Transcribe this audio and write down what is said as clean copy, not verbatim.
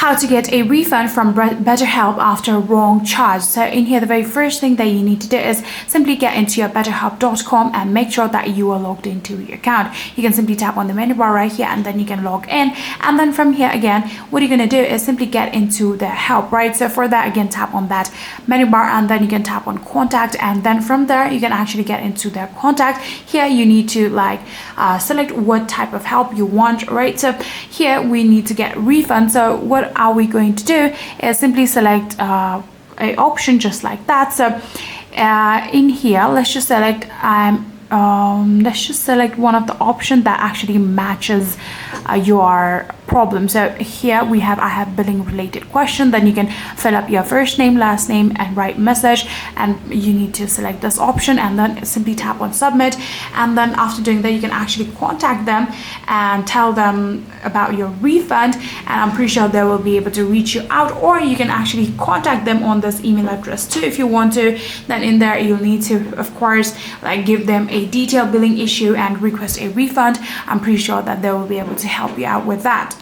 how to get a refund from BetterHelp after a wrong charge. So in here, the very first thing that you need to do is simply get into your betterhelp.com and make sure that you are logged into your account. You can simply tap on the menu bar right here and then you can log in. And then from here again, what you're going to do is simply get into the help, right? So for that, again, tap on that menu bar and then you can tap on contact. And then from there, you can actually get into their contact. Here, you need to select what type of help you want, right? So here we need to get refund. So what are we going to do is simply select a option just like that. So in here, let's just select one of the options that actually matches your problem. So here I have billing related question. Then you can fill up your first name, last name, and write message. And you need to select this option and then simply tap on submit. And then after doing that, you can actually contact them and tell them about your refund. And I'm pretty sure they will be able to reach you out, or you can actually contact them on this email address too if you want to. Then in there, you'll need to, of course, give them a detailed billing issue and request a refund. I'm pretty sure that they will be able to help you out with that.